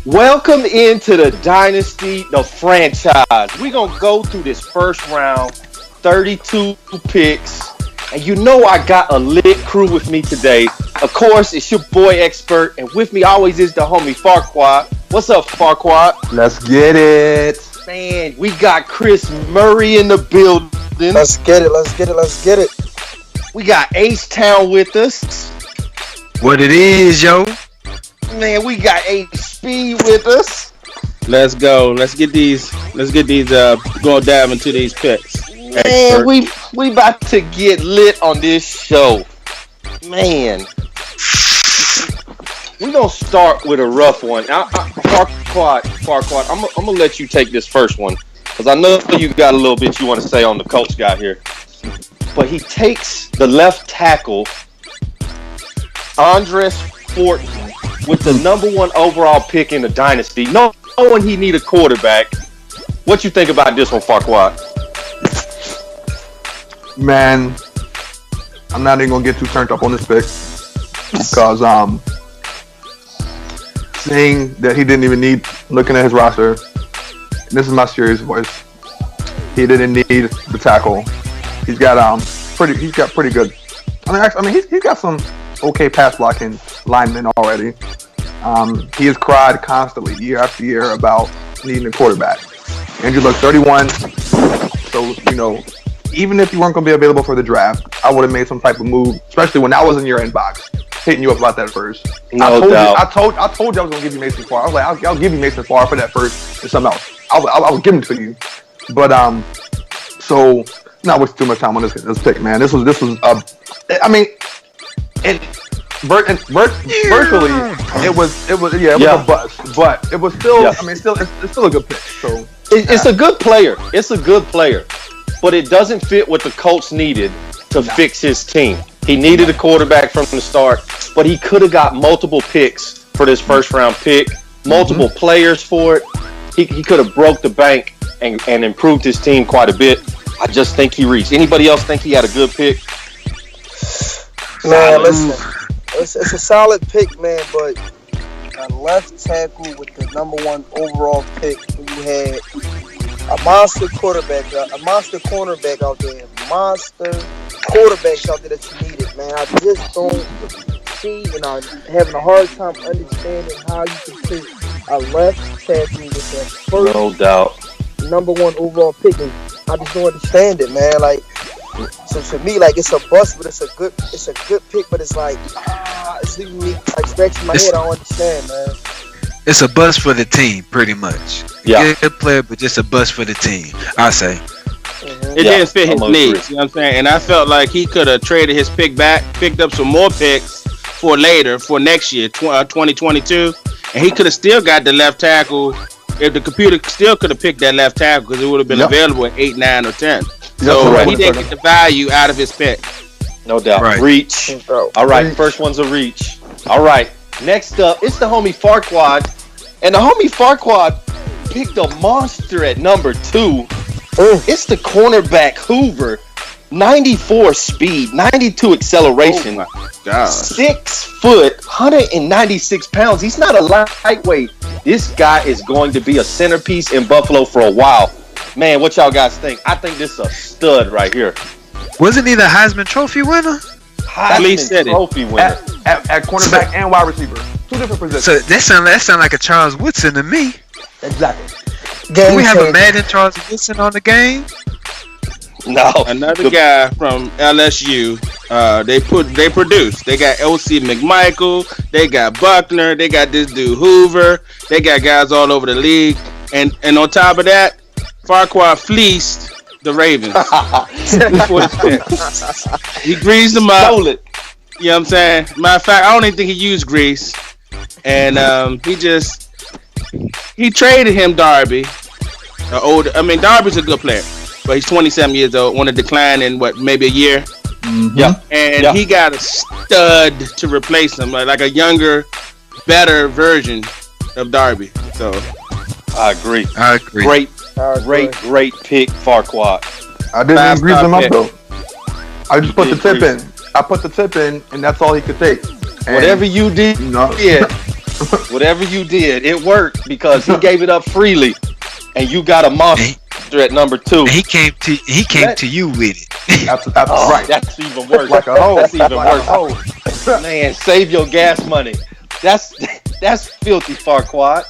Welcome into the Dynasty, the franchise. We're going to go through this first round, 32 picks. And you know I got a lit crew with me today. Of course, it's your boy Expert. And with me always is the homie Farquad. What's up, Farquad? Let's get it. Man, we got Chris Murray in the building. Let's get it. We got H-Town with us. What it is, yo? Man, we got H-Speed with us. Let's go. Let's get these. Go dive into these picks. Man, we about to get lit on this show. Man, we gonna start with a rough one. Farquad, I'm gonna let you take this first one because I know you got a little bit you want to say on the Colts guy here. But he takes the left tackle, Andres Fortin, with the number 1 overall pick in the Dynasty. Knowing he need a quarterback. What you think about this one, Farquad? Man, I'm not even gonna get too turned up on this pick because seeing that he didn't even need, looking at his roster, and this is my serious voice, he didn't need the tackle. He's got pretty good. He's got some okay pass blocking linemen already. He has cried constantly year after year about needing a quarterback. Andrew looked 31, so even if you weren't going to be available for the draft, I would have made some type of move, especially when I was in your inbox, hitting you up about that first. No doubt. I told you I was going to give you Mason Farr. I was like, I'll give you Mason Farr for that first and something else. I'll give him to you. But so not wasting too much time on this pick, man. This was virtually it was a bust, but it was still it's still a good pick. So it's a good player. It's a good player. But it doesn't fit what the Colts needed to fix his team. He needed a quarterback from the start, but he could have got multiple picks for this first round pick, multiple players for it. He could have broke the bank and improved his team quite a bit. I just think he reached. Anybody else think he had a good pick? Man, listen, it's a solid pick, man, but a left tackle with the number 1 overall pick, you had a monster quarterback out there, monster quarterbacks out there that you needed, man. I just don't see, and I'm having a hard time understanding how you can take a left tackle with that first, no doubt, number 1 overall pick. And I just don't understand it, man. Like, so to me, like, it's a bust, but it's a good pick, but it's like, it's leaving me like scratching my head. I don't understand, man. It's a bust for the team, pretty much. Yeah. Good player, but just a bust for the team, I say. It didn't fit his needs, you know what I'm saying? And I felt like he could have traded his pick back, picked up some more picks for next year, 2022, and he could have still got the left tackle. If the computer still could have picked that left tackle, because it would have been available at 8, 9, or 10. So he didn't get the value out of his pick. No doubt. Right. Reach. All right, first one's a reach. All right, next up, it's the homie Farquad. And the homie Farquad picked a monster at number 2. It's the cornerback Hoover. 94 speed, 92 acceleration. Oh my God. 6 foot, 196 pounds. He's not a lightweight. This guy is going to be a centerpiece in Buffalo for a while. Man, what y'all guys think? I think this is a stud right here. Wasn't he the Heisman Trophy winner? Heisman Trophy winner. At cornerback and wide receiver, 2 different positions. So that sound like a Charles Woodson to me. Exactly. Do we have a Madden Charles Woodson on the game? No. Another guy from LSU. They produced. They got LC McMichael. They got Buckner. They got this dude Hoover. They got guys all over the league. And on top of that, Farquhar fleeced the Ravens. He greased them up. Stole it. You know what I'm saying? Matter of fact, I don't even think he used grease. And he traded him Darby. Darby's a good player, but he's 27 years old. Want to decline in maybe a year? Mm-hmm. Yeah. And he got a stud to replace him, like a younger, better version of Darby. So I agree. Great pick, Farquad. I didn't grease him up though. I just put the tip in. I put the tip in, and that's all he could take. And whatever you did, Whatever you did, it worked because he gave it up freely, and you got a monster at number 2. He came to you with it. Right. That's even worse. Like a hoe. That's even Like a worse. hoe. Man, save your gas money. That's filthy, Farquad.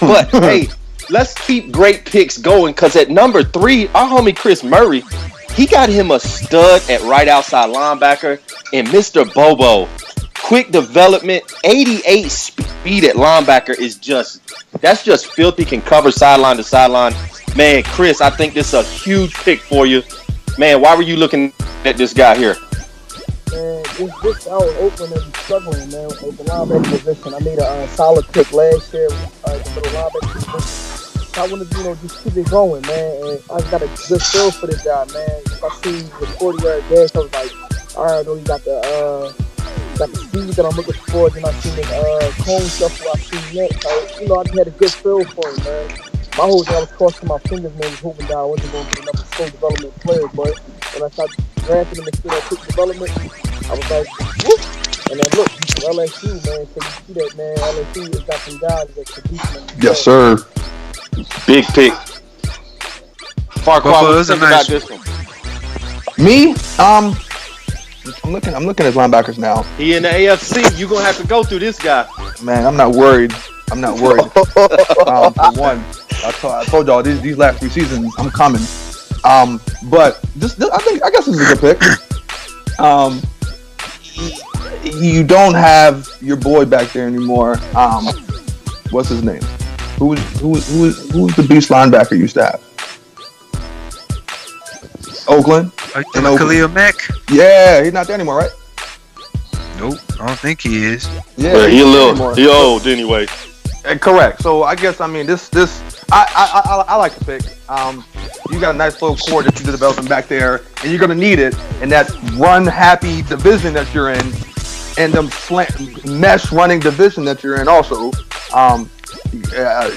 But hey, let's keep great picks going because at number 3, our homie Chris Murray, he got him a stud at right outside linebacker, and Mr. Bobo. Quick development, 88 speed at linebacker that's just filthy. Can cover sideline to sideline. Man, Chris, I think this is a huge pick for you. Man, why were you looking at this guy here? Man, this I was open and struggling, man, with the linebacker position. I made a solid pick last year with the middle linebacker position. I wanted to, just keep it going, man. And I got a good feel for this guy, man. If I see the 40-yard dash, I was like, all right, I know he got the speed that I'm looking for. Then I seen the cone stuff where I seen that. So, I just had a good feel for him, man. My whole thing, I was crossing my fingers, man, was hoping that I wasn't going to get another slow development player. But when I started drafting him instead of quick development, I was like, whoop. And then look, he's from LSU, man. So you see that, man. LSU has got some guys that can beat him. Yes, sir. Big pick. Farquhar, what you think about this one? Me? I'm looking at his linebackers now. He in the AFC. You're gonna have to go through this guy. Man, I'm not worried. For one, I told y'all these last 3 seasons I'm coming. But I guess this is a good pick. You don't have your boy back there anymore. What's his name? Who's the beast linebacker you used to have? Oakland. Khalil Mack? Yeah, he's not there anymore, right? Nope, I don't think he is. Yeah, he old anyway. Correct. So I guess this I like the pick. You got a nice little core that you're developing back there, and you're gonna need it in that run happy division that you're in, and them mesh running division that you're in also.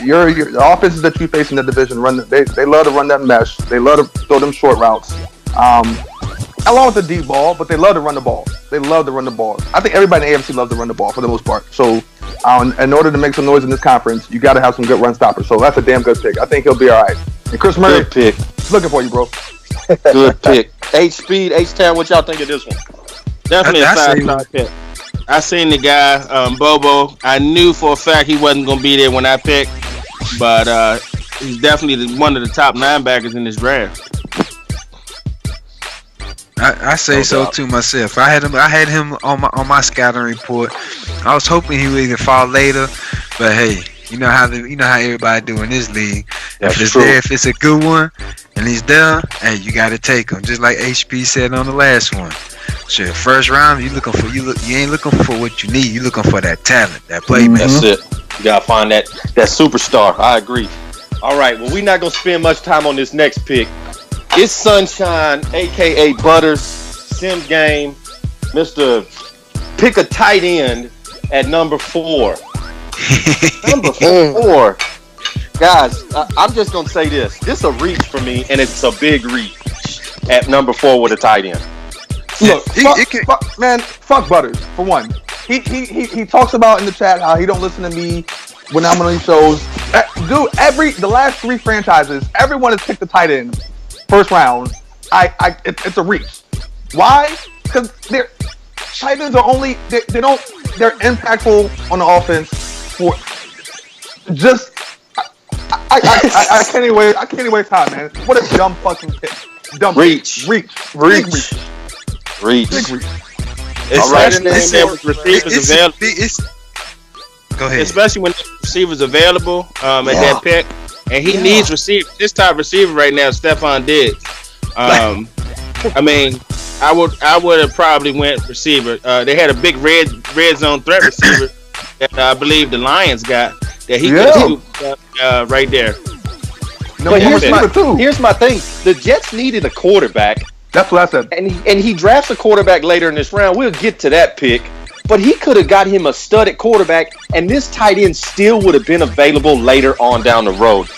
Your offenses that you face in the division they love to run that mesh. They love to throw them short routes. Along with the deep ball, but they love to run the ball. I think everybody in the AFC loves to run the ball for the most part. So, in order to make some noise in this conference, you got to have some good run stoppers. So that's a damn good pick. I think he'll be all right. And Chris Murray, good pick. Looking for you, bro. Good pick. H-Speed, H-Town, what y'all think of this one? Definitely a 5-star pick. I seen the guy, Bobo. I knew for a fact he wasn't going to be there when I picked, but he's definitely one of the top linebackers in this draft. I say so too myself. I had him on my scouting report. I was hoping he would either fall later, but hey, you know how everybody do in this league. If it's a good one and he's there, hey, you got to take him. Just like HP said on the last one. Shit, first round, you ain't looking for what you need. You looking for that talent, that playmaker. That's it. You gotta find that superstar. I agree. All right. Well, we're not gonna spend much time on this next pick. It's Sunshine, aka Butters, Sim Game, Mr. Pick a tight end at number 4. Number 4. Guys, I'm just gonna say this. This is a reach for me, and it's a big reach at number 4 with a tight end. Look, fuck Butters for one. He talks about in the chat how he don't listen to me when I'm on these shows. Dude, the last 3 franchises, everyone has picked the tight end first round. It's a reach. Why? Because tight ends are only they're impactful on the offense for just. I can't even waste time, man. What a dumb fucking pick. Dumb reach. Go ahead. Especially when receivers available at that pick, and he needs receiver. This top receiver right now, Stephon Diggs. I mean, I would have probably went receiver. They had a big red zone threat receiver that I believe the Lions got that he could right there. But here's my thing: the Jets needed a quarterback. That's what I said. And he drafts a quarterback later in this round. We'll get to that pick. But he could have got him a stud at quarterback, and this tight end still would have been available later on down the road.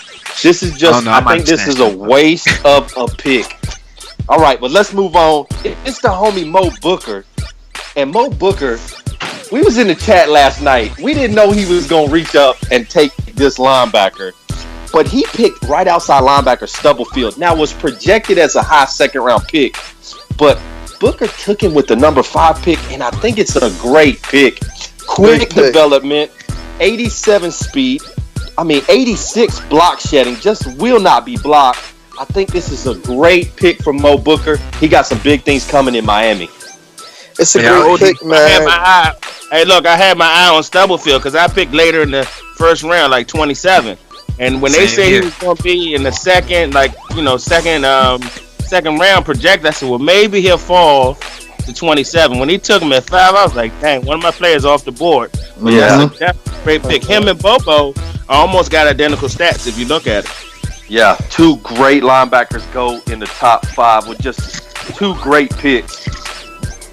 This is just, I think this is a waste of a pick. All right, but let's move on. It's the homie Mo Booker. And Mo Booker, we was in the chat last night. We didn't know he was gonna reach up and take this linebacker, but he picked right outside linebacker Stubblefield. Now was projected as a high second round pick, but Booker took him with the number 5 pick, and I think it's a great pick. Quick development, 87 speed. 86 block shedding. Just will not be blocked. I think this is a great pick for Mo Booker. He got some big things coming in Miami. It's a great pick, man. I had my eye on Stubblefield because I picked later in the first round, like 27. And when they say he was going to be in the second round project, I said, well, maybe he'll fall to 27. When he took him at 5, I was like, dang, one of my players off the board. But that's a great pick. Him and Bobo almost got identical stats if you look at it. Yeah, 2 great linebackers go in the top 5 with just 2 great picks.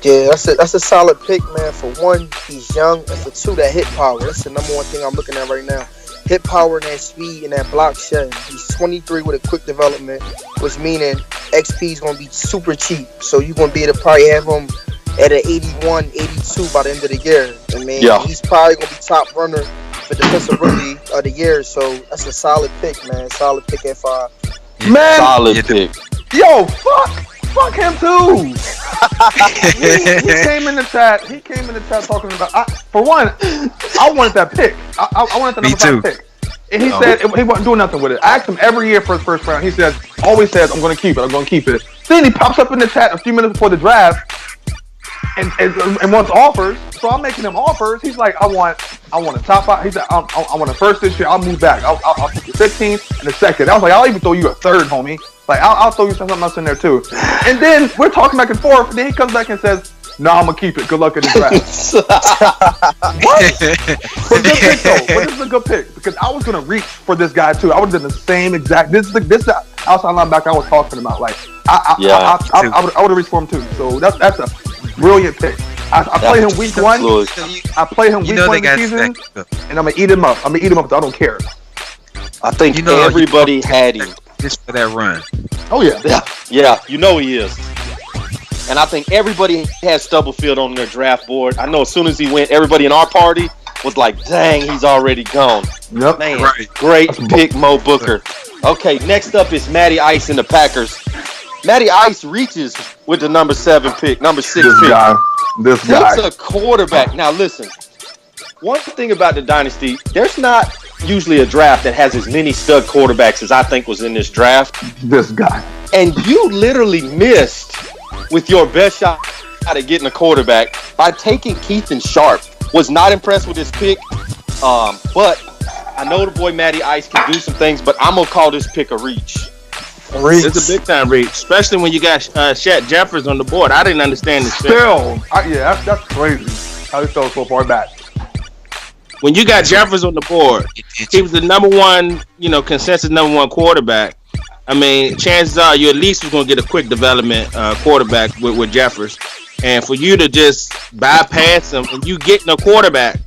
Yeah, that's a solid pick, man. For one, he's young, and for 2, that hit power. That's the number 1 thing I'm looking at right now. Hit power and that speed and that block shedding. He's 23 with a quick development, which meaning XP is going to be super cheap. So you're going to be able to probably have him at an 81, 82 by the end of the year. He's probably going to be top runner for defensive rookie of the year. So that's a solid pick, man. Solid pick at 5. Man, solid pick. Yo, fuck him too. he came in the chat. He came in the chat talking about. For one, I wanted that pick. I wanted the number 5 pick. And he said he wasn't doing nothing with it. I asked him every year for his first round. He always says, I'm going to keep it. I'm going to keep it. Then he pops up in the chat a few minutes before the draft and wants offers. So I'm making him offers. He's like, I want a top 5. He said, I want a first this year. I'll move back. I'll take the 15th and the second. I was like, I'll even throw you a third, homie. Like, I'll throw you something else in there too. And then we're talking back and forth. And then he comes back and says, no, I'm gonna keep it. Good luck in the draft. What? But good pick though. But this is a good pick because I was gonna reach for this guy too. I would have done the same exact. This is the outside linebacker I was talking about. Like I would have reached for him too. So that's a brilliant pick. I play him week 1. I play him week 1 of the season, and I'm gonna eat him up. I don't care. I think everybody had him just for that run. Oh yeah. Yeah. You know he is. And I think everybody had Stubblefield on their draft board. I know as soon as he went, everybody in our party was like, dang, he's already gone. Yep. Man, great pick, Mo Booker. Okay, next up is Matty Ice and the Packers. Matty Ice reaches with the number 7 pick, number 6 pick. This guy. Takes a quarterback. Now, listen, one thing about the Dynasty, there's not usually a draft that has as many stud quarterbacks as I think was in this draft. This guy. And you literally missed with your best shot at getting a quarterback by taking Keaton Sharp. Was not impressed with this pick, but I know the boy Matty Ice can do some things, but I'm going to call this pick a reach. It's a big time reach, especially when you got Shaq Jeffers on the board. I didn't understand this pick. That's crazy how he fell so far back. When you got Jeffers on the board, he was the number 1, consensus number 1 quarterback. I mean, chances are you at least was going to get a quick development quarterback with Jeffers. And for you to just bypass him and you getting a quarterback,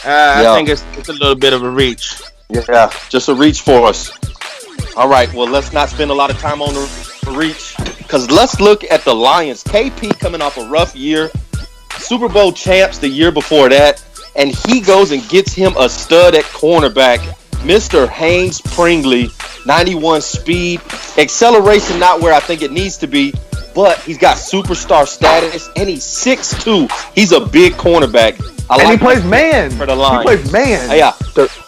I think it's a little bit of a reach. Yeah, just a reach for us. All right, well, let's not spend a lot of time on the reach because let's look at the Lions. KP coming off a rough year, Super Bowl champs the year before that, and he goes and gets him a stud at cornerback, Mr. Haynes Pringley. 91 speed, acceleration not where I think it needs to be, but he's got superstar status, and he's 6'2". He's a big cornerback. He plays man. For the line. He plays man. Yeah,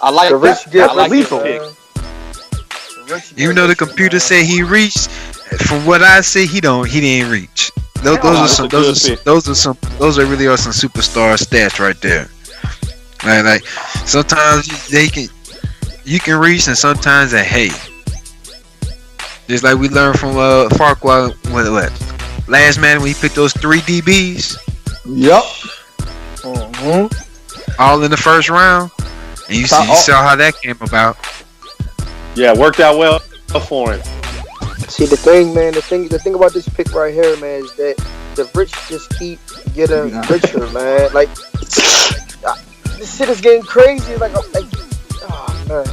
I like that. I like this pick. Even though the computer say he reached, from what I see, he didn't reach. Those really are some superstar stats right there. Like sometimes you can reach, and sometimes just like we learned from Farquhar last man when he picked those 3 DBs. Yep. All in the first round, and you saw how that came about. Yeah, worked out well for him. See the thing, man. The thing about this pick right here, man, is that the rich just keep getting richer, man. Like this shit is getting crazy. Like oh man.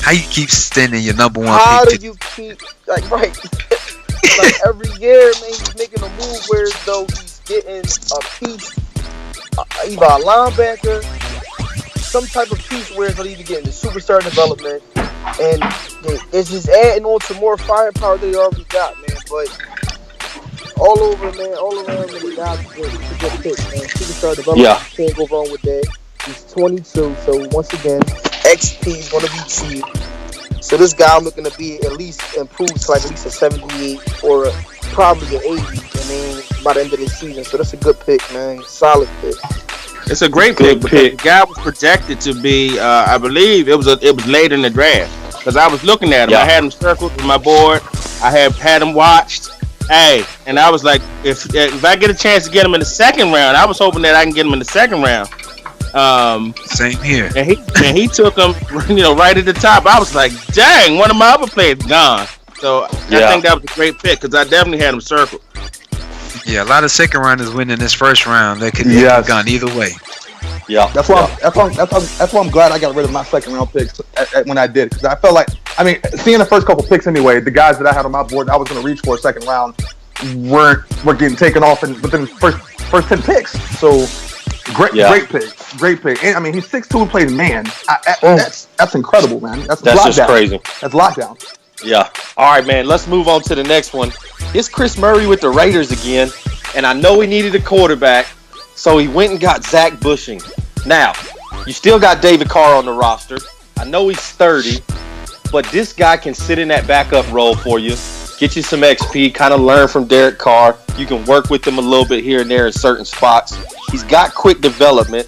How you keep standing your number 1 How pick? do you keep like every year, man? He's making a move where as though he's getting a piece. either a linebacker, some type of piece where it's not even getting the superstar development, and it's just adding on to more firepower they already got, man. But all over, man, all around, man, the guy's good. He's a good pick, man. Superstar development, can't go wrong with that. He's 22, so once again, XP is going to be cheap. So this guy I'm looking to be at least improved to like at least a 78 or probably an 80. I mean, by the end of the season. So that's a good pick, man. Solid pick. It's a great pick because the guy was projected to be. I believe it was late in the draft because I was looking at him. I had him circled with my board. I had him watched. Hey, and I was like, if I get a chance to get him in the second round, I was hoping that I can get him in the second round. Same here. And he took him, right at the top. I was like, dang, one of my other players gone. So I think that was a great pick because I definitely had him circled. Yeah, a lot of second rounders win in this first round. They could have gone either way. Yeah, that's why I'm glad I got rid of my second round picks when I did, because I felt like, seeing the first couple picks anyway, the guys that I had on my board I was going to reach for a second round were getting taken off within first 10 picks. So great pick. And he's 6'2" and plays man. That's incredible, man. That's just crazy. That's lockdown. Yeah. All right, man. Let's move on to the next one. It's Chris Murray with the Raiders again, and I know he needed a quarterback, so he went and got Zach Bushing. Now, you still got David Carr on the roster. I know he's 30, but this guy can sit in that backup role for you, get you some XP, kind of learn from Derek Carr. You can work with him a little bit here and there in certain spots. He's got quick development.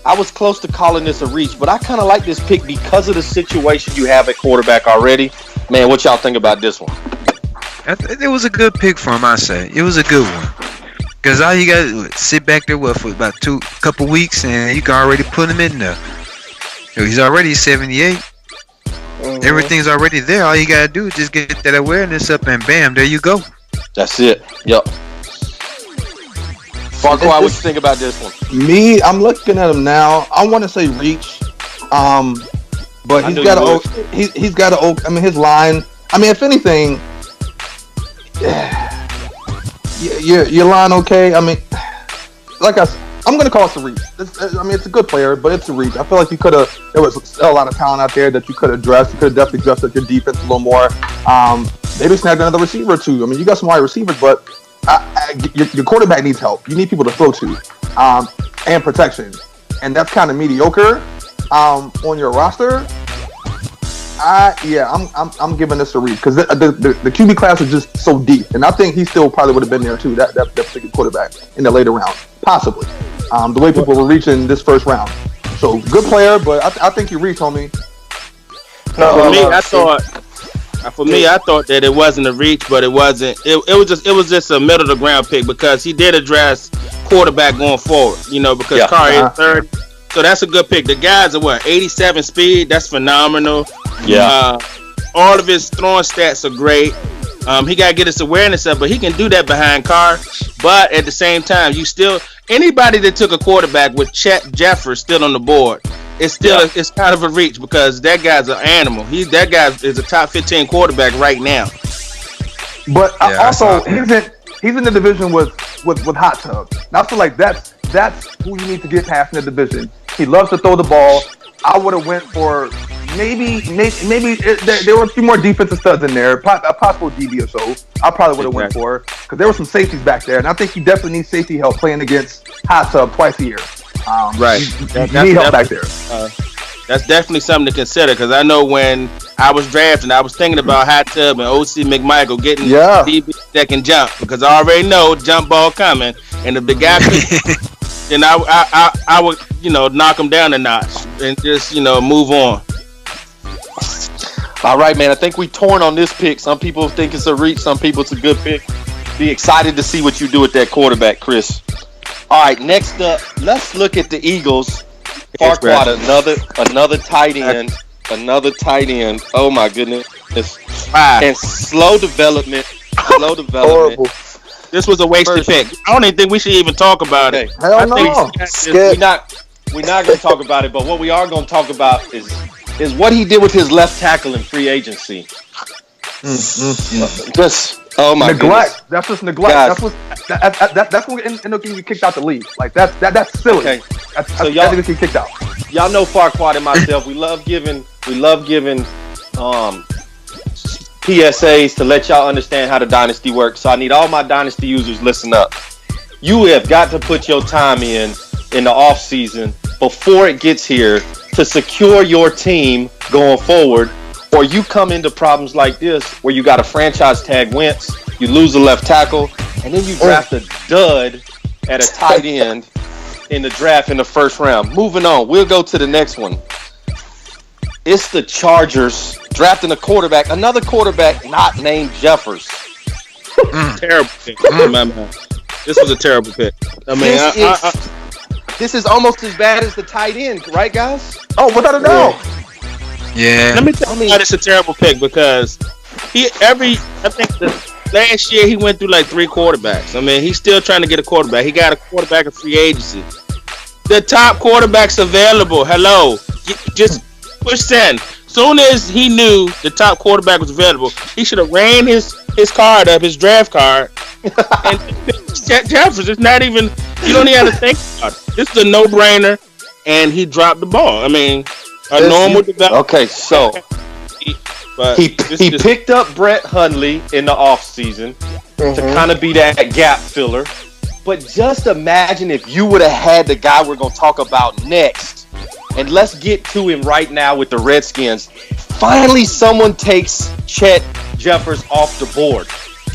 I was close to calling this a reach, but I kind of like this pick because of the situation you have at quarterback already. Man, what y'all think about this one? It was a good pick for him, I say. It was a good one. Because all you got to sit back there for about couple weeks, and you can already put him in there. He's already 78. Mm-hmm. Everything's already there. All you got to do is just get that awareness up, and bam, there you go. That's it. Yep. Farquhar, what you think about this one? Me, I'm looking at him now. I want to say reach, but he's got his line. If anything, your line okay. I'm gonna call it a reach. It's a good player, but it's a reach. I feel like there was a lot of talent out there that you could address. You could have definitely adjusted your defense a little more. Maybe snagged another receiver or two. You got some wide receivers, but your quarterback needs help. You need people to throw to, and protection, and that's kind of mediocre on your roster. I'm giving this a read because the QB class is just so deep, and I think he still probably would have been there too. That particular quarterback in the later round, possibly. The way people were reaching this first round, so good player, but I think you reached, homie. For me, I thought that it wasn't a reach, but it wasn't. It was just a middle of the ground pick because he did address quarterback going forward. Because Carr is 30. So that's a good pick. The guys are 87 speed. That's phenomenal. Yeah. All of his throwing stats are great. He got to get his awareness up, but he can do that behind Carr. But at the same time, anybody that took a quarterback with Chet Jeffers still on the board, it's kind of a reach because that guy's an animal. That guy is a top 15 quarterback right now. But also, he's in the division with Hot Tub. Now I feel like that's who you need to get past in the division. He loves to throw the ball. I would have went for maybe there were a few more defensive studs in there, a possible DB or so. I probably would have went for because there were some safeties back there, and I think he definitely needs safety help playing against Hot Tub twice a year. Right, you need help back there. That's definitely something to consider because I know when I was drafting, I was thinking about Hot Tub and OC McMichael getting DB that can jump because I already know jump ball coming, and if the guy then I would knock him down a notch and just move on. All right, man. I think we torn on this pick. Some people think it's a reach. Some people it's a good pick. Be excited to see what you do with that quarterback, Chris. All right, next up, let's look at the Eagles. Farquhar, another tight end. Another tight end. Oh my goodness. And slow development. Horrible. This was a wasted pick. I don't even think we should even talk about it. Hell no. We're not going to talk about it, but what we are going to talk about is what he did with his left tackle in free agency. Just Oh my neglect. goodness. That's just neglect. Guys. That's what end up getting you kicked out the league. Like that's silly. Okay. So y'all get kicked out. Y'all know Farquaad and myself. We love giving PSAs to let y'all understand how the dynasty works. So I need all my dynasty users listen up. You have got to put your time in the off season before it gets here to secure your team going forward, or you come into problems like this where you got a franchise tag Wentz, you lose a left tackle, and then you draft a dud at a tight end in the draft in the first round. Moving on, we'll go to the next one. It's the Chargers drafting a quarterback, another quarterback not named Jeffers. Terrible pick. This was a terrible pick. I mean, this is almost as bad as the tight end, right, guys? Oh, without a doubt. Yeah. Let me tell you why it's a terrible pick, because I think last year he went through like 3 quarterbacks. I mean, he's still trying to get a quarterback. He got a quarterback in free agency. The top quarterbacks available. Hello. Just push send. Soon as he knew the top quarterback was available, he should have ran his card up, his draft card, and Jeffers. It's not even, you don't even have to think about it. This is a no-brainer, and he dropped the ball. I mean, normal development. Okay, so he picked up Brett Hundley in the offseason to kind of be that gap filler. But just imagine if you would have had the guy we're going to talk about next. And let's get to him right now with the Redskins. Finally, someone takes Chet Jeffers off the board.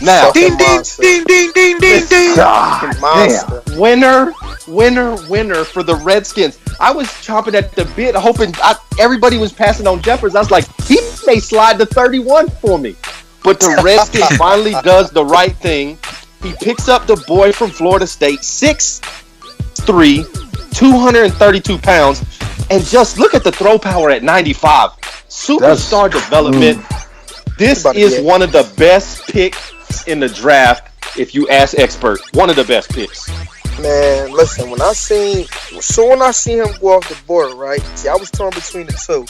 Now, Ding, ding, ding, ding, ding, ding, ding. Damn. Winner for the Redskins. I was chomping at the bit, hoping everybody was passing on Jeffers. I was like, he may slide to 31 for me. But the Redskins finally does the right thing. He picks up the boy from Florida State, 6'3", 232 pounds, and just look at the throw power at 95. Superstar development. This is one of the best picks in the draft, if you ask expert. One of the best picks. Man, listen, when I seen him go off the board, right? See, I was torn between the two.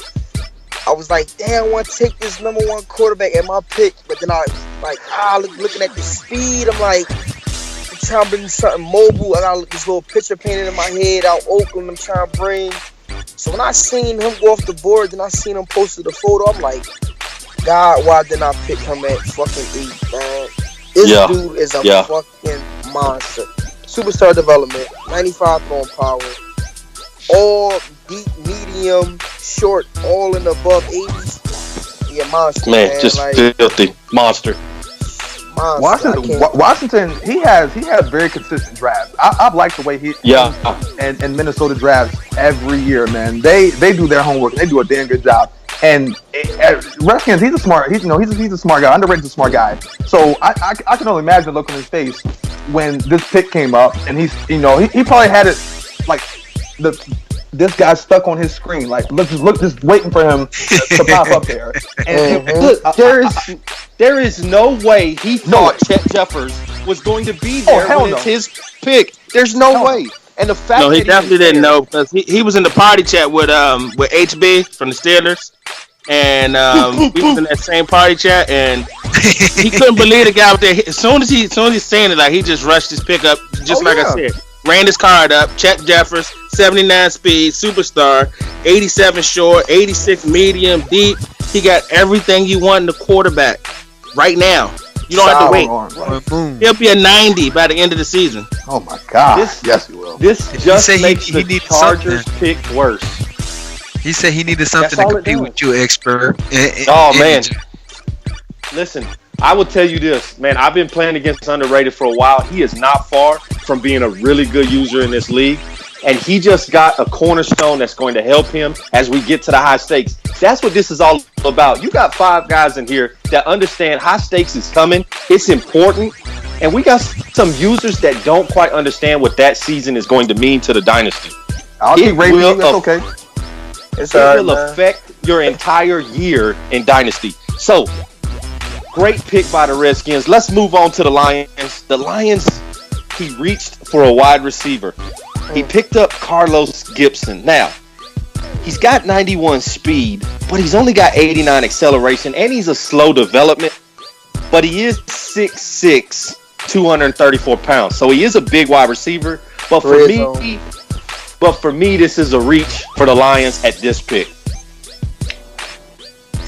I was like, damn, I want to take this number 1 quarterback at my pick, but then I was like, looking at the speed, I'm like, I'm trying to bring something mobile. I got this little picture painted in my head out Oakland. I'm trying to bring. So when I seen him go off the board, then I seen him posted the photo, I'm like, God, why didn't I pick him at fucking 8, man? This dude is a fucking monster. Superstar development, 95 throwing power, all deep, medium, short, all in the above 80s. Yeah, monster, man. Just filthy monster. Washington, he has very consistent drafts. I've liked the way he and Minnesota drafts every year, man. They do their homework. They do a damn good job. And Redskins, he's a smart guy, underrated smart guy. So I can only imagine the look on his face when this pick came up, and he probably had it like this guy's stuck on his screen, like just waiting for him to pop up there. And look, there is no way he thought Chet Jeffers was going to be there when it's his pick. There's no way. And the fact he definitely didn't know, because he was in the party chat with HB from the Steelers, and he was in that same party chat, and he couldn't believe the guy out there. As soon as he's saying it, like, he just rushed his pickup, I said, ran his card up. Chet Jeffers, 79 speed, superstar, 87 short, 86 medium, deep. He got everything you want in the quarterback right now. You don't have to wait. He'll be a 90 by the end of the season. Oh my God! Yes, he will. This just makes the Chargers pick worse. He said he needed something to compete with you, expert. Man, listen, I will tell you this, man. I've been playing against underrated for a while. He is not far from being a really good user in this league. And he just got a cornerstone that's going to help him as we get to the high stakes. That's what this is all about. You got 5 guys in here that understand high stakes is coming. It's important. And we got some users that don't quite understand what that season is going to mean to the dynasty. I'll keep rating you. It's okay. It will affect your entire year in dynasty. So, great pick by the Redskins. Let's move on to the Lions. The Lions, he reached for a wide receiver. He picked up Carlos Gibson. Now, he's got 91 speed, but he's only got 89 acceleration, and he's a slow development. but he is 6'6", 234 pounds. So he is a big wide receiver. But for me, this is a reach for the Lions at this pick.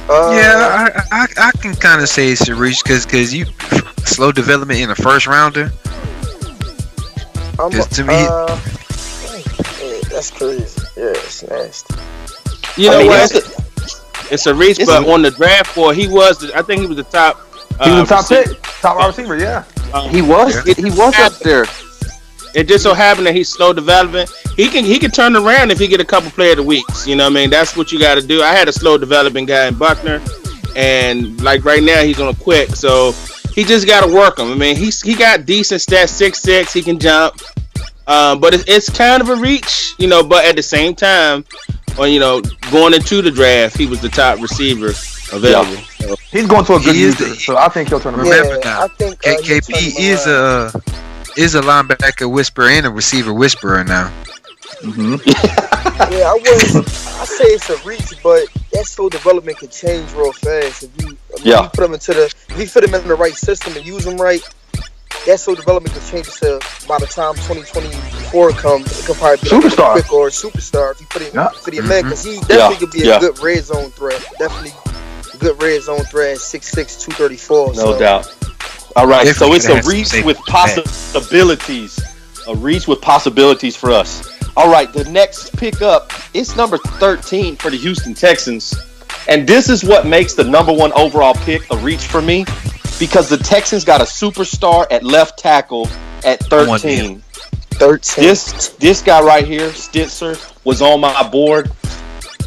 I can kind of say it's a reach because you slow development in a first rounder. Because to me, that's crazy. Yeah, it's nasty. You know what? It's a reach, but on the draft board, I think he was the top. He was the top pick, top wide receiver. Yeah, he was up there. It just so happened that he's slow development. He can turn around if he get a couple player of the weeks. You know what I mean? That's what you got to do. I had a slow developing guy in Buckner, and like right now he's on a quick, so he just got to work him. I mean, he got decent stats, 6'6", he can jump, but it's kind of a reach, you know. But at the same time, going into the draft, he was the top receiver available. Yeah. So he's going to a good user, so I think he'll turn around. Remember now, I think KP is a linebacker whisperer and a receiver whisperer now. Mm-hmm. Yeah, I say it's a reach, but that slow development can change real fast. If you put him if you fit him in the right system and use him right, that slow development can change to by the time 2024 comes, it could probably be superstar. Like a quick or a superstar if you put him in, because he definitely could be a good red zone threat. Definitely a good red zone threat, 6'6", 234. No doubt. All right, so it's a reach with possibilities. A reach with possibilities for us. All right, the next pickup, it's number 13 for the Houston Texans. And this is what makes the number 1 overall pick a reach for me, because the Texans got a superstar at left tackle at 13. 13. This guy right here, Stitzer, was on my board.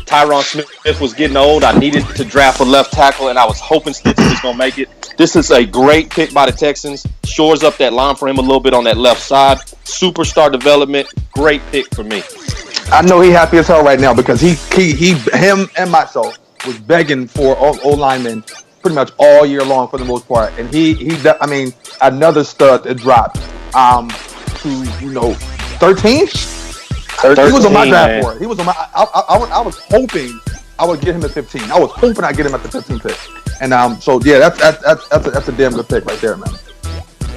Tyron Smith was getting old. I needed to draft a left tackle, and I was hoping Stitzer was going to make it. This is a great pick by the Texans. Shores up that line for him a little bit on that left side. Superstar development. Great pick for me. I know he happy as hell right now because him and myself was begging for O-linemen pretty much all year long for the most part. And another stud that dropped to 13. He was on my draft board. He was on my. I was hoping I would get him at 15. I was hoping I'd get him at the 15th pick. And that's a damn good pick right there, man.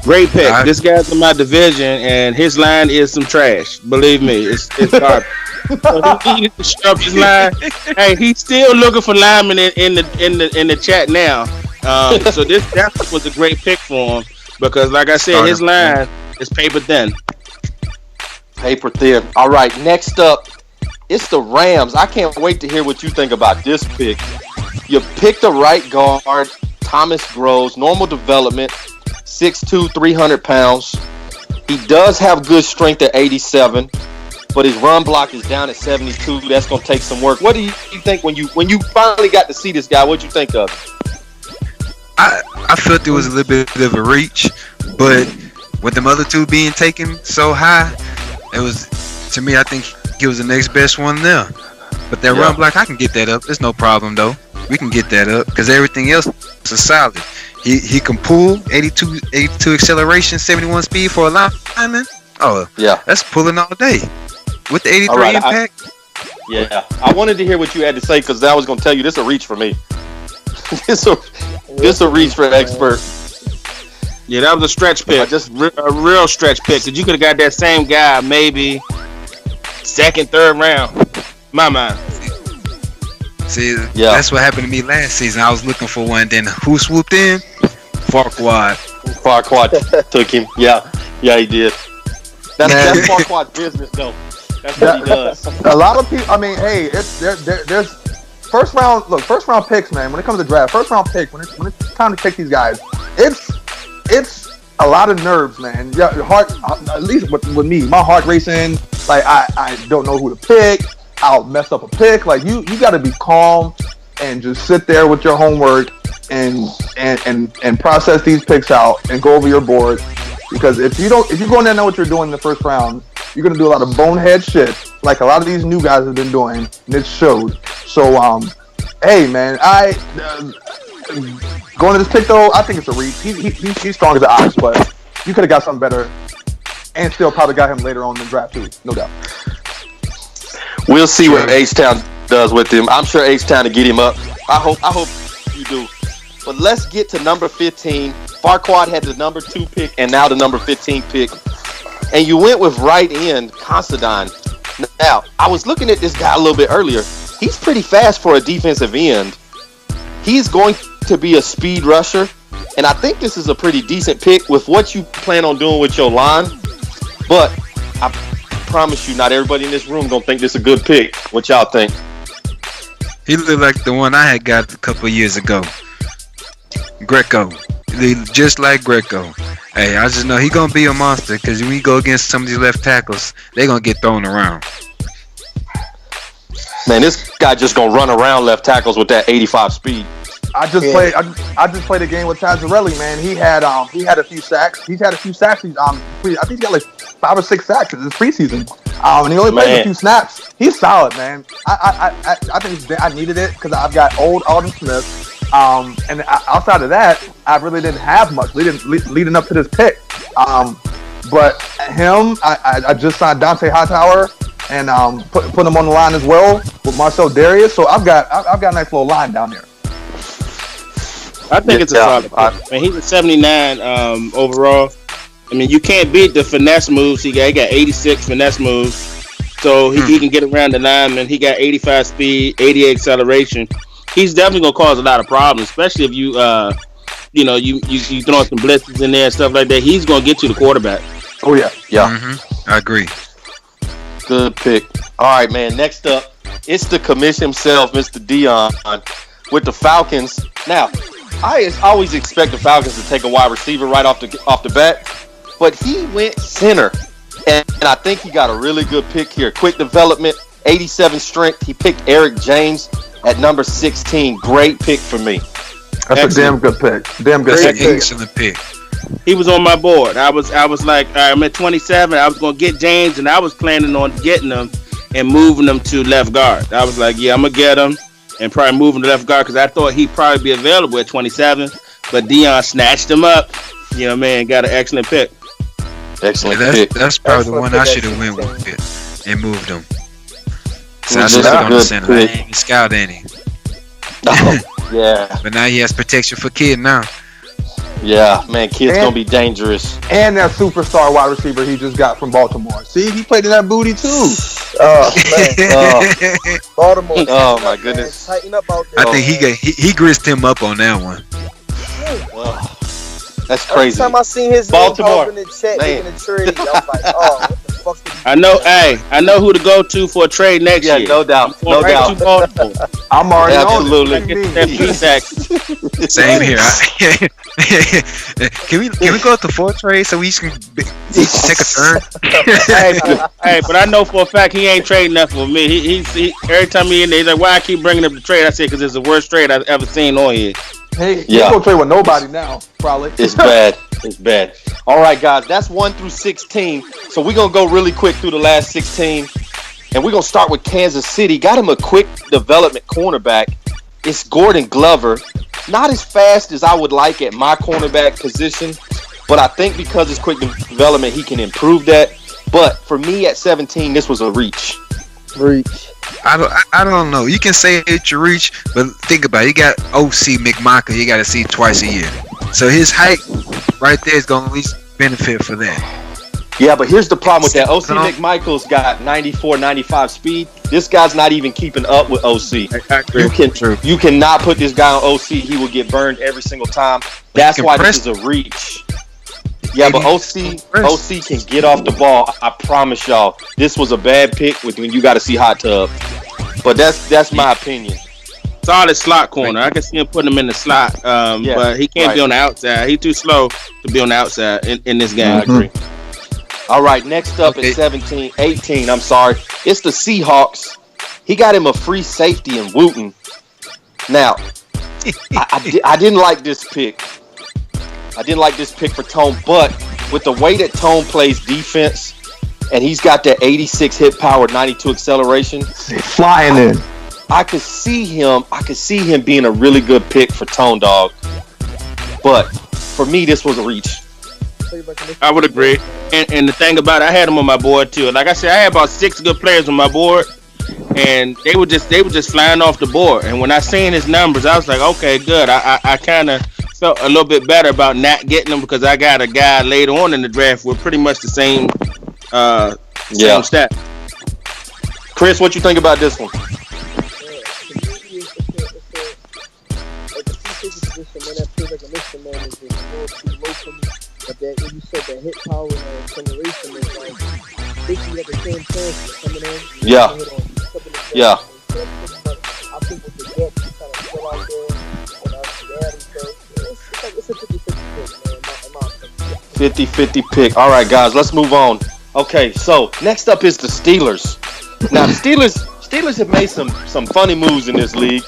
Great pick. This guy's in my division, and his line is some trash. Believe me, it's garbage. So he needs to shut up his line. Hey, he's still looking for linemen in the chat now. So that was a great pick for him because, like I said, his line is paper thin. Paper thin. All right, next up, it's the Rams. I can't wait to hear what you think about this pick. You picked a right guard, Thomas Groves, normal development, 6'2", 300 pounds. He does have good strength at 87, but his run block is down at 72. That's going to take some work. What do you think when you finally got to see this guy? What did you think of him? I felt it was a little bit of a reach, but with the other two being taken so high, it was, to me, I think he was the next best one there. But that run block, I can get that up. There's no problem, though. We can get that up because everything else is solid. He can pull 82 acceleration, 71 speed for a lineman. Oh, yeah. That's pulling all day. With the 83 impact. I wanted to hear what you had to say because I was going to tell you this is a reach for me. this a reach for an expert. Yeah, that was a stretch pick. A real stretch pick. Because you could have got that same guy maybe second, third round. My mind. See, that's what happened to me last season. I was looking for one. Then who swooped in? Farquad took him. Yeah, he did. That's Farquad's business, though. That's what he does. A lot of people. I mean, hey, there's first round picks, man. When it comes to draft, first round pick. When it's time to pick these guys, it's a lot of nerves, man. Yeah, your heart. At least with me, my heart racing. Like I don't know who to pick. I'll mess up a pick. Like you got to be calm and just sit there with your homework and process these picks out and go over your board. Because if you go in there and know what you're doing in the first round, you're gonna do a lot of bonehead shit, like a lot of these new guys have been doing, and it showed. So, hey man, going to this pick though, I think it's a reach. He's strong as an ox, but you could have got something better, and still probably got him later on in the draft too, no doubt. We'll see what H-Town does with him. I'm sure H-Town to get him up. I hope you do. But let's get to number 15. Farquaad had the number 2 pick and now the number 15 pick. And you went with right end Considine. Now, I was looking at this guy a little bit earlier. He's pretty fast for a defensive end. He's going to be a speed rusher. And I think this is a pretty decent pick with what you plan on doing with your line. But I promise you, not everybody in this room gonna think this is a good pick. What y'all think? He looked like the one I had got a couple years ago. Greco. Just like Greco. Hey, I just know he gonna be a monster because when you go against some of these left tackles, they gonna get thrown around. Man, this guy just gonna run around left tackles with that 85 speed. I just played a game with Tazzarelli, man. He had a few sacks. He's had a few sacks. I think he's got like 5 or 6 sacks in this preseason. And he only played a few snaps. He's solid, man. I think I needed it because I've got old Alden Smith. And outside of that, I really didn't have much leading up to this pick. But him, I just signed Dante Hightower and put him on the line as well with Marcel Darius. So I've got a nice little line down there. I think it's a solid pick. I mean, he's a 79 overall. I mean, you can't beat the finesse moves. He got 86 finesse moves. So he can get around the lineman. He got 85 speed, 88 acceleration. He's definitely going to cause a lot of problems, especially if you throw some blitzes in there and stuff like that. He's going to get you the quarterback. Oh, yeah. Yeah. Mm-hmm. I agree. Good pick. All right, man. Next up, it's the commission himself, Mr. Dion, with the Falcons. Now, I always expect the Falcons to take a wide receiver right off the bat, but he went center, and I think he got a really good pick here. Quick development, 87 strength. He picked Eric James at number 16. Great pick for me. That's a damn good pick. Excellent pick. He was on my board. I was like, all right, I'm at 27. I was going to get James, and I was planning on getting him and moving him to left guard. I was like, yeah, I'm going to get him and probably moving to left guard because I thought he'd probably be available at 27. But Dion snatched him up. You know, man, got an excellent pick. Excellent pick. That's probably the one I should have went with it and moved him. So I should have gone to center. I ain't even scout any. Oh, yeah. But now he has protection for Kid now. Yeah, man, Kid's going to be dangerous. And that superstar wide receiver he just got from Baltimore. See, he played in that booty too. Man. Baltimore. Oh, my goodness. Man, tighten up out there. I think he grist him up on that one. That's crazy. Every time I seen his Baltimore name in the chat making a trade, I was like, oh, what the fuck did he I know who to go to for a trade next year. Yeah, no doubt. No doubt. I'm already Absolutely. on That Same here. Can we go to 4 trades so we can take a turn? hey, but I know for a fact he ain't trading nothing for me. He every time he in there, he's like, why I keep bringing up the trade? I said, because it's the worst trade I've ever seen on here. Hey, you don't trade with nobody now, probably. It's bad. It's bad. All right, guys, that's 1 through 16. So we're going to go really quick through the last 16. And we're going to start with Kansas City. Got him a quick development cornerback. It's Gordon Glover. Not as fast as I would like at my cornerback position, but I think because it's quick development, he can improve that. But for me at 17, this was a reach. I don't know. You can say it's your reach, but think about it. You got OC McMichael. You got to see twice a year. So his height right there is going to at least benefit for that. Yeah, but here's the problem with that. OC McMichael's got 94, 95 speed. This guy's not even keeping up with OC. You cannot put this guy on OC. He will get burned every single time. That's why this is a reach. Yeah, but OC can get off the ball. I promise y'all, this was a bad pick when you got to see Hot Tub. But that's my opinion. Solid slot corner. I can see him putting him in the slot, but he can't be on the outside. He's too slow to be on the outside in this game. I agree. All right, next up at 18, I'm sorry. It's the Seahawks. He got him a free safety in Wooten. Now, I didn't like this pick. I didn't like this pick for Tone, but with the way that Tone plays defense, and he's got that 86 hit power, 92 acceleration, flying in. I could see him being a really good pick for Tone Dog. But for me, this was a reach. I would agree. And the thing about it, I had him on my board too. Like I said, I had about 6 good players on my board. and they were just flying off the board. And when I seen his numbers, I was like, okay, good. I kind of felt a little bit better about not getting him because I got a guy later on in the draft with pretty much the same stat. Chris, what you think about this one? But that when you said that hit power and acceleration is like basically at the same chance coming in. Yeah. Yeah. I think with the depth, you kind of fill out there and it's a 50-50 pick, man. 50-50 pick. All right, guys, let's move on. Okay, so next up is the Steelers. Now, the Steelers have made some funny moves in this league.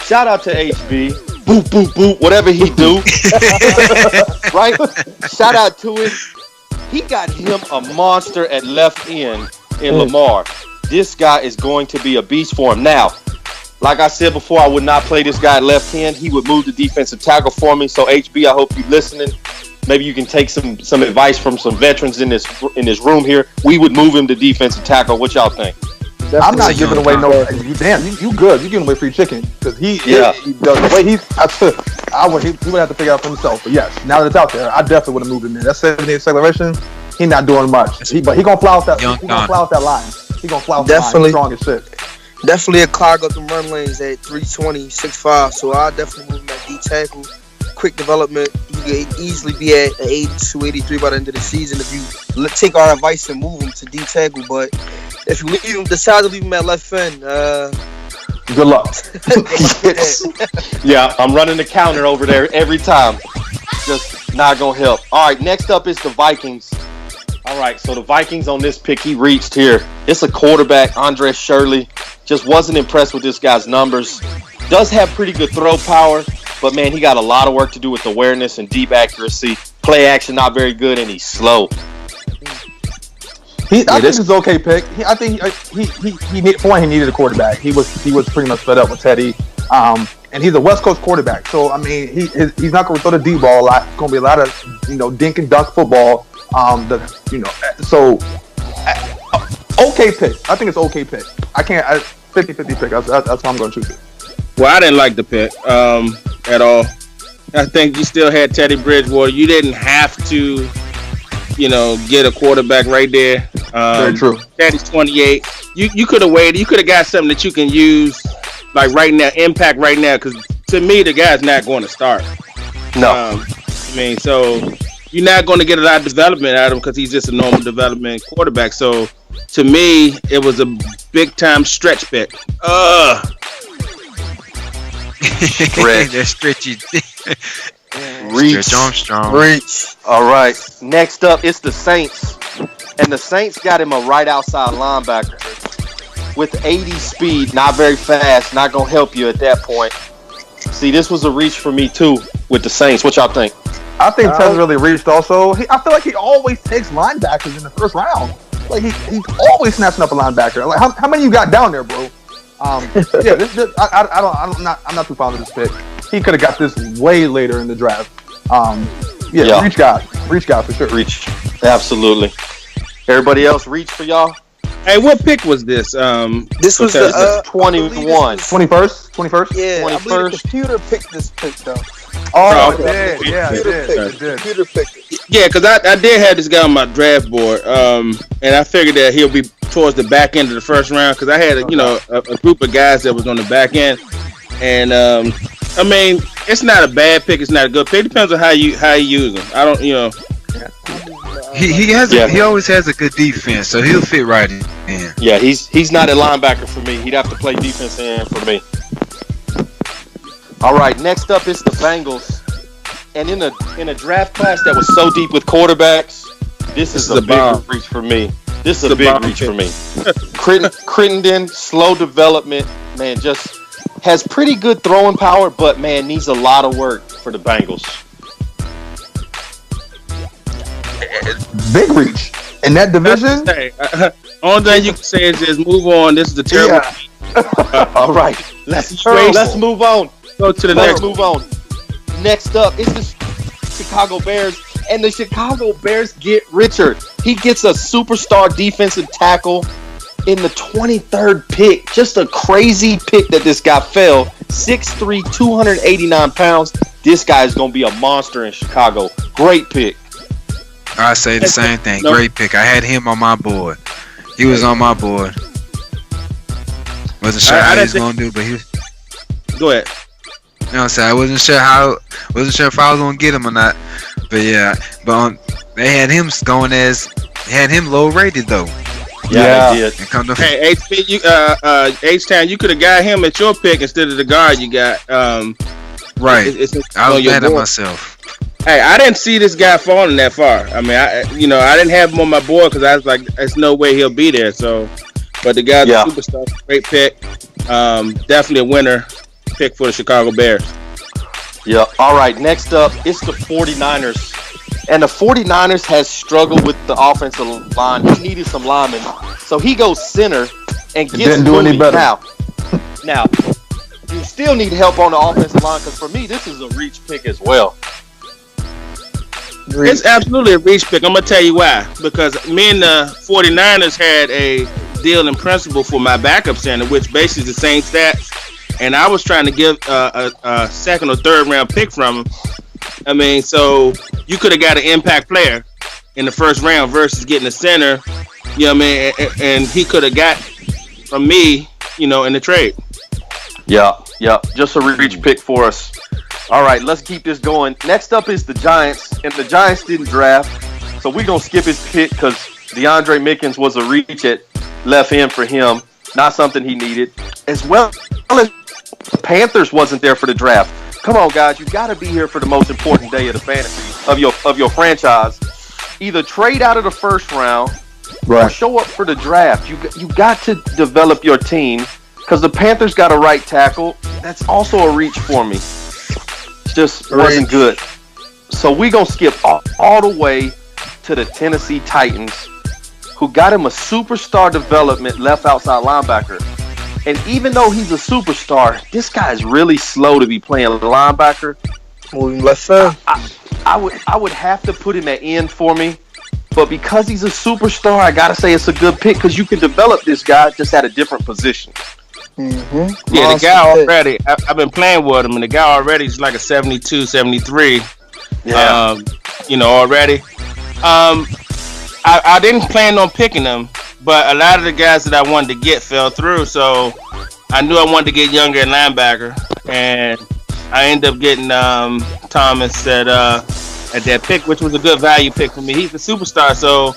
Shout out to HB. Boop, boop, boop, whatever he do. Right? Shout out to him. He got him a monster at left end in Lamar. This guy is going to be a beast for him. Now, like I said before, I would not play this guy at left end. He would move the defensive tackle for me. So, HB, I hope you're listening. Maybe you can take some advice from some veterans in this room here. We would move him to defensive tackle. What y'all think? I'm not giving away no. You good? You giving away free chicken because he the way he would have to figure out for himself. But yes, now that it's out there, I definitely would have moved him in. That 70 acceleration, he not doing much. But he gonna fly out that. He gonna fly out that line. He gonna fly out that line. Strong as shit. Definitely a clog up the run lanes at 320, 6'5". So I definitely move him at D tackle. Quick development. He could easily be at 82, 83 by the end of the season if you take our advice and move him to D tackle. But if you decide to leave him at left end, good luck. Yeah, I'm running the counter over there every time. Just not gonna help. All right, next up is the Vikings. All right, so the Vikings on this pick, he reached here. It's a quarterback, Andre Shirley. Just wasn't impressed with this guy's numbers. Does have pretty good throw power, but man, he got a lot of work to do with awareness and deep accuracy. Play action not very good, and he's slow. I think this is an okay pick. I think he needed a quarterback. He was pretty much fed up with Teddy, and he's a West Coast quarterback. So I mean, he's not going to throw the deep ball a lot. It's going to be a lot of dink and dunk football. Okay pick. I think it's okay pick. 50-50 pick. That's why I'm going to choose it. Well, I didn't like the pick at all. I think you still had Teddy Bridgewater. You didn't have to, get a quarterback right there. Very true. Teddy's 28. You could have waited. You could have got something that you can use, like right now, impact right now. Because to me, the guy's not going to start. No. So you're not going to get a lot of development out of him because he's just a normal development quarterback. So to me, it was a big time stretch pick. Stretch. That's stretchy. Reach. Stretch Armstrong. Reach. All right. Next up, it's the Saints. And the Saints got him a right outside linebacker with 80 speed, not very fast, not going to help you at that point. See, this was a reach for me, too, with the Saints. What y'all think? I think Ted's really reached also. I feel like he always takes linebackers in the first round. Like, he's always snatching up a linebacker. Like, how many you got down there, bro? I'm not too fond of this pick. He could have got this way later in the draft. Reach guy for sure. Reach, absolutely. Everybody else reach for y'all. Hey, what pick was this? This was the 21. 21st? Yeah, 21st. I believe the computer picked this pick though. Oh, it did. Yeah, it did. Computer picked it. Yeah, because I did have this guy on my draft board, and I figured that he'll be towards the back end of the first round because I had a group of guys that was on the back end, and it's not a bad pick, it's not a good pick. It depends on how you use them. I don't, He always has a good defense, so he'll fit right in. Yeah, he's not a linebacker for me. He'd have to play defense end for me. All right, next up is the Bengals. And in a draft class that was so deep with quarterbacks, this is a big reach for me. This is a big reach for me. Crittenden, slow development, man, just has pretty good throwing power, but man, needs a lot of work for the Bengals. Big reach in that division. Only thing you can say is just move on. This is a terrible. Yeah. All right, let's move on. Go to the next. Move on. Next up is the Chicago Bears, and the Chicago Bears get richer. He gets a superstar defensive tackle in the 23rd pick. Just a crazy pick that this guy fell. 6'3", 289 pounds. This guy is going to be a monster in Chicago. Great pick. I say the same thing. Great pick. I had him on my board. He was on my board. Wasn't sure how he was going to do, but he was. Go ahead. You know what I'm saying? I wasn't sure if I was going to get him or not. But yeah, they had him going had him low rated though. Yeah, they did. Hey, H-Town, you could have got him at your pick instead of the guard you got. Right. I was mad at myself. Hey, I didn't see this guy falling that far. I mean, I didn't have him on my board because I was like, there's no way he'll be there. So, but the guy's a superstar, great pick. Definitely a winner pick for the Chicago Bears. Yeah. All right. Next up, it's the 49ers. And the 49ers has struggled with the offensive line. He needed some linemen. So he goes center and gets didn't do any better. Now, you still need help on the offensive line because for me, this is a reach pick as well. It's absolutely a reach pick. I'm going to tell you why. Because me and the 49ers had a deal in principle for my backup center, which basically is the same stats. And I was trying to give a second or third round pick from him. I mean, so you could have got an impact player in the first round versus getting a center, you know what I mean? And he could have got from me, in the trade. Yeah. Just a reach pick for us. All right, let's keep this going. Next up is the Giants, and the Giants didn't draft, so we're going to skip his pick because DeAndre Mickens was a reach at left end for him, not something he needed, as well as the Panthers wasn't there for the draft. Come on, guys, you got to be here for the most important day of the fantasy of your franchise. Either trade out of the first round or show up for the draft. You got to develop your team because the Panthers got a right tackle. That's also a reach for me. Just wasn't good. So we're going to skip all the way to the Tennessee Titans, who got him a superstar development left outside linebacker. And even though he's a superstar, this guy is really slow to be playing linebacker. Moving left side. I would have to put him at end for me. But because he's a superstar, I got to say it's a good pick because you can develop this guy just at a different position. Mm-hmm. Yeah, the guy already, I've been playing with him, and the guy already is like a 72, 73. Yeah. Already. I didn't plan on picking him, but a lot of the guys that I wanted to get fell through, so I knew I wanted to get younger at linebacker, and I ended up getting Thomas at that pick, which was a good value pick for me. He's a superstar, so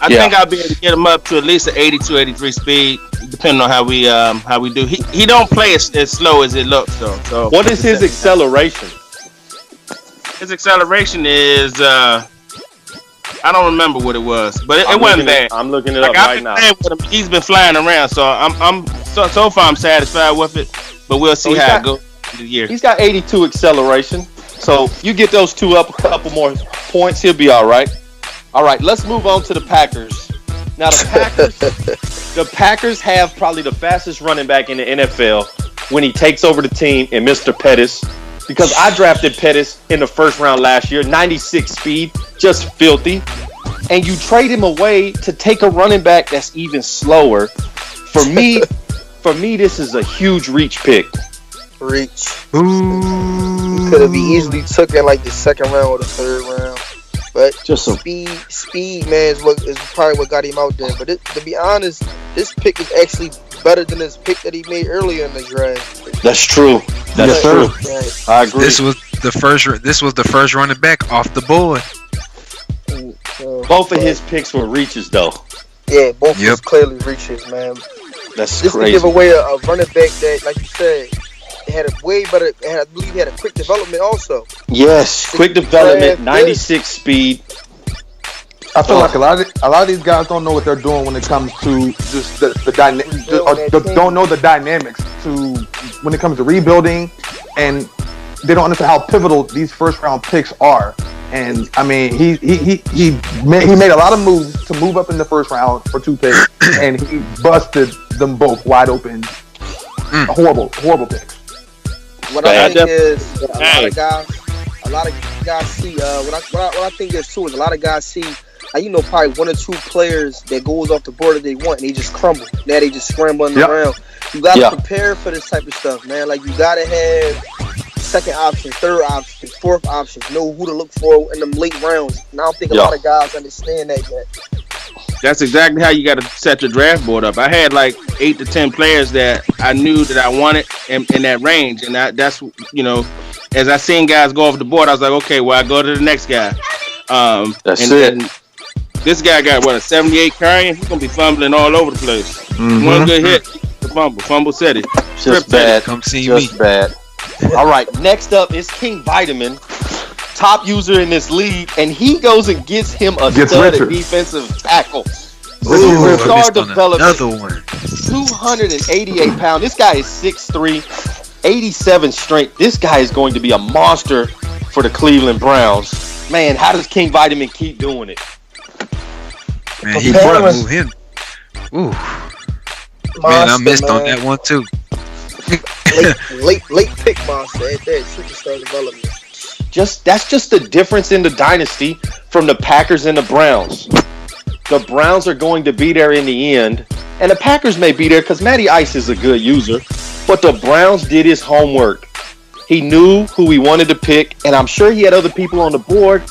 I think I'll be able to get him up to at least an 82, 83 speed, depending on how we do. He don't play as slow as it looks, though. So what is his acceleration? His acceleration is I don't remember what it was, but it wasn't bad. I'm looking it up right now. With him. He's been flying around, so so far I'm satisfied with it. But we'll see how it goes in the year. He's got 82 acceleration, so you get those two up a couple more points, he'll be all right. All right, let's move on to the Packers. Now the Packers have probably the fastest running back in the NFL when he takes over the team in Mr. Pettis. Because I drafted Pettis in the first round last year, 96 speed, just filthy. And you trade him away to take a running back that's even slower. For me, this is a huge reach pick. Reach. You could have easily took it like the second round or the third round. But just speed, man, is probably what got him out there. But to be honest, this pick is actually better than his pick that he made earlier in the draft. That's true. That's true. I agree. This was the first running back off the board. Both of his picks were reaches, though. Yeah, both was clearly reaches, man. That's just crazy. To give away a running back that, like you said, had a way better. I believe he had a quick development also. Yes, quick development, 96 speed. I feel like a lot of these guys don't know what they're doing when it comes to just the dynamics. Don't know the dynamics to when it comes to rebuilding, and they don't understand how pivotal these first round picks are. And I mean, he made a lot of moves to move up in the first round for 2 picks, and he busted them both wide open. Horrible picks. What I think is a lot of guys see. What I think is too is a lot of guys see probably one or two players that goes off the board that they want, and they just crumble. Now they just scrambling around. You gotta prepare for this type of stuff, man. Like, you gotta have second option, third option, fourth option. Know who to look for in them late rounds. And I don't think a lot of guys understand that yet. That's exactly how you got to set your draft board up. I had like 8 to 10 players that I knew that I wanted in that range, and that's as I seen guys go off the board, I was like, okay, well, I go to the next guy. That's it. And this guy got a 78 carrying. He's gonna be fumbling all over the place. One good hit, fumble city. Just bad. Come see Just me. bad. All right, next up is King Vitamin, top user in this league, and he goes and gets him a stud at defensive tackle. Star development, another one. 288 pounds. This guy is 6'3", 87 strength. This guy is going to be a monster for the Cleveland Browns. Man, how does King Vitamin keep doing it? Man, he brought move him. Ooh. Man, I missed on that one too. late pick monster at that superstar development. That's just the difference in the dynasty from the Packers and the Browns. The Browns are going to be there in the end, and the Packers may be there because Matty Ice is a good user, but the Browns did his homework. He knew who he wanted to pick, and I'm sure he had other people on the board.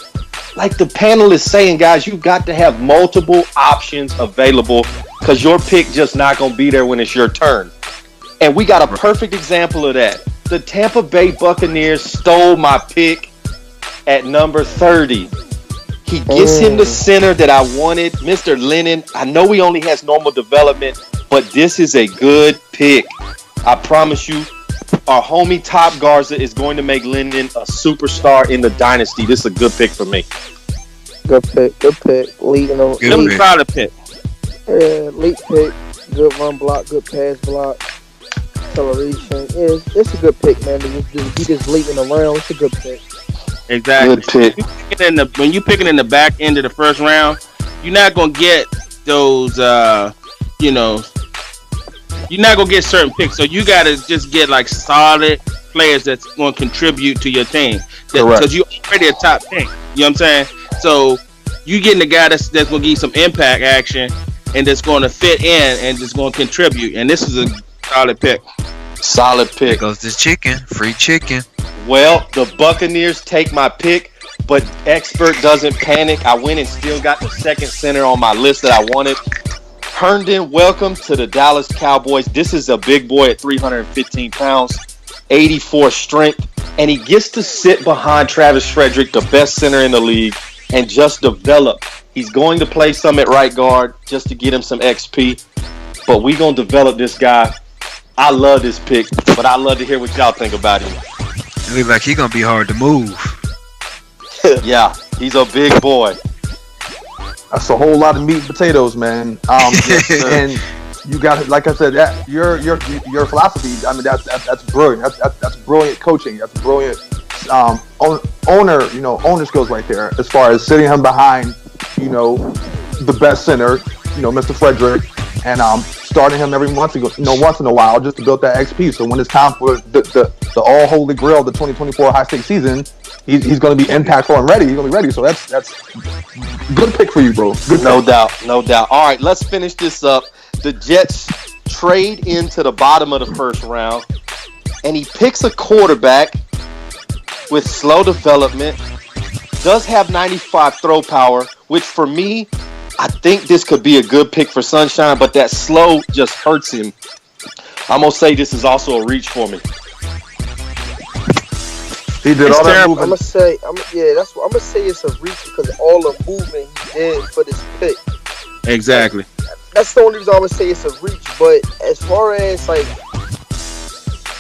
Like the panel is saying, guys, you got to have multiple options available because your pick just not going to be there when it's your turn. And we got a perfect example of that. The Tampa Bay Buccaneers stole my pick at number 30. He gets him the center that I wanted, Mr. Lennon. I know he only has normal development, but this is a good pick. I promise you, our homie Top Garza is going to make Lennon a superstar in the dynasty. This is a good pick for me. Good pick. Solid pick. Late pick. Good run block, good pass block, acceleration. It's a good pick, man. To be this late in the round, it's a good pick. Exactly. Good pick. When you picking in the back end of the first round, you're not gonna get those. You're not gonna get certain picks. So you gotta just get like solid players that's gonna contribute to your team. Because you're already a top pick. You know what I'm saying? So you getting the guy that's gonna give you some impact action and that's gonna fit in and just gonna contribute. And this is a solid pick. Solid pick. There goes this chicken. Free chicken. Well, the Buccaneers take my pick, but Expert doesn't panic. I went and still got the second center on my list that I wanted. Herndon, welcome to the Dallas Cowboys. This is a big boy at 315 pounds, 84 strength, and he gets to sit behind Travis Frederick, the best center in the league, and just develop. He's going to play some at right guard just to get him some XP, but we're going to develop this guy. I love this pick, but I love to hear what y'all think about him. It looks like he's going to be hard to move. Yeah, he's a big boy. That's a whole lot of meat and potatoes, man. And you got, like I said, that your philosophy. I mean, that's brilliant. That's brilliant coaching. That's brilliant owner skills right there. As far as sitting him behind, the best center, Mr. Frederick, and starting him every once in a while just to build that XP. So when it's time for the all holy grail, the 2024 high stakes season, he's going to be impactful and ready. He's going to be ready. So that's good pick for you, bro. Good no doubt. All right, let's finish this up. The Jets trade into the bottom of the first round, and he picks a quarterback with slow development, does have 95 throw power, which for me, I think this could be a good pick for Sunshine, but that slow just hurts him. I'm going to say this is also a reach for me. He did all that movement. I'm gonna say it's a reach because of all the movement he did for this pick. Exactly. That's the only reason I'm gonna say it's a reach. But as far as like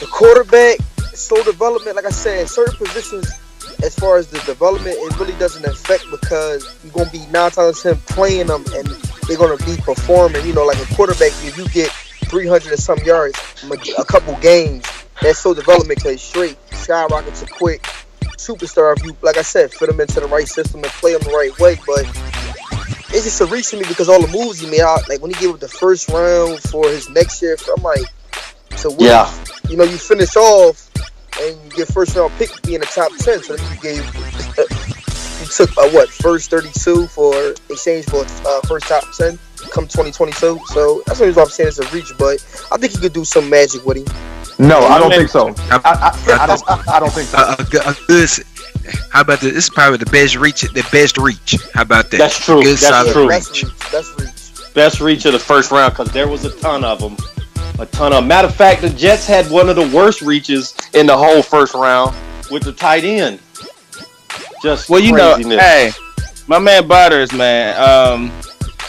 the quarterback, slow development, like I said, certain positions, as far as the development, it really doesn't affect because you're gonna be 9 times 10 playing them and they're gonna be performing. Like a quarterback, if you get 300 and some yards, a couple games, that's slow development because straight skyrocket to quick superstar if you, like I said, fit them into the right system and play them the right way. But it's just a reach to me because all the moves he made out, like when he gave up the first round for his next year, I'm like, so what? Yeah. You finish off and you get first round pick be in the top 10, so then you took first 32 for exchange for first top 10 come 2022. So that's what I'm saying. It's a reach, but I think he could do some magic with him. No, I don't think so. I don't think so. A good. How about this? This is probably the best reach. How about that? That's true. Good, That's true. Best reach. Best reach of the first round because there was a ton of them. Matter of fact, the Jets had one of the worst reaches in the whole first round with the tight end. Just craziness. Hey, my man Butters, man.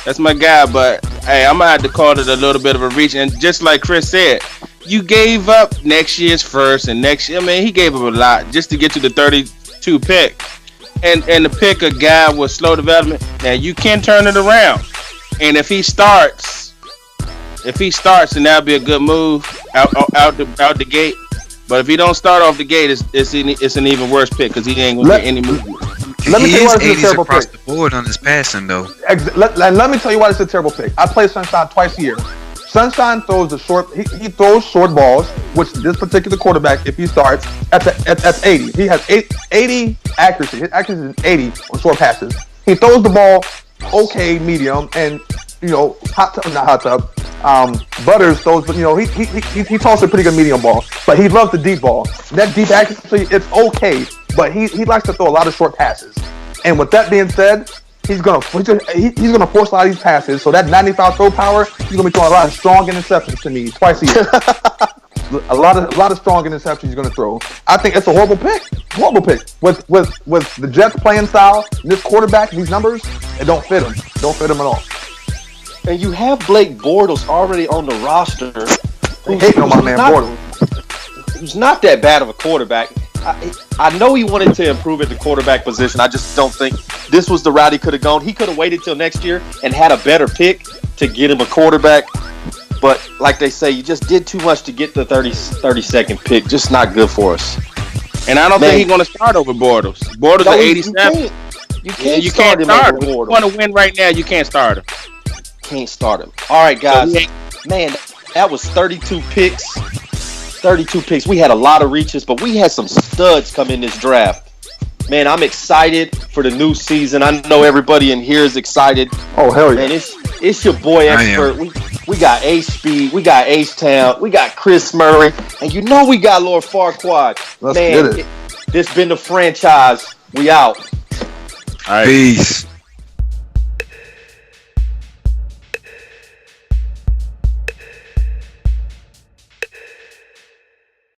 That's my guy, but hey, I'm gonna have to call it a little bit of a reach. And just like Chris said, you gave up next year's first and next year. I mean, he gave up a lot just to get to the 32 pick, and to pick a guy with slow development. Now you can turn it around, and if he starts, then that'll be a good move out the gate. But if he don't start off the gate, it's an even worse pick because he ain't gonna get any movement. Let me tell you why this is a terrible across pick. the board on his passing though. Let me tell you why this is a terrible pick. I play Sunshine twice a year. Sunshine throws the short. He throws short balls, which this particular quarterback, if he starts, that's 80. He has 80 accuracy. His accuracy is 80 on short passes. He throws the ball okay, medium, and not hot tub. Butters throws, but he tosses a pretty good medium ball, but he loves the deep ball. That deep accuracy, it's okay, but he likes to throw a lot of short passes. And with that being said, he's gonna force a lot of these passes. So that 95 throw power, he's gonna be throwing a lot of strong interceptions to me twice a year. a lot of strong interceptions he's gonna throw. I think it's a horrible pick. With the Jets playing style, this quarterback, these numbers, it don't fit him. Don't fit him at all. And you have Blake Bortles already on the roster. They hating on my man Bortles. Who's not that bad of a quarterback. I know he wanted to improve at the quarterback position. I just don't think this was the route he could have gone. He could have waited till next year and had a better pick to get him a quarterback. But like they say, you just did too much to get the 32nd pick. Just not good for us. And I don't think he's going to start over Bortles. Bortles at 87. You can't start him. If you want to win right now, you can't start him. Can't start him. All right, guys. Man, that was 32 picks. 32 picks. We had a lot of reaches, but we had some studs come in this draft. Man, I'm excited for the new season. I know everybody in here is excited. Oh, hell yeah. Man, it's your boy Expert. We got H-Speed. We got H-Town. We got Chris Murray. And we got Lord Farquaad. Let's get it. This been the franchise. We out. All right. Peace.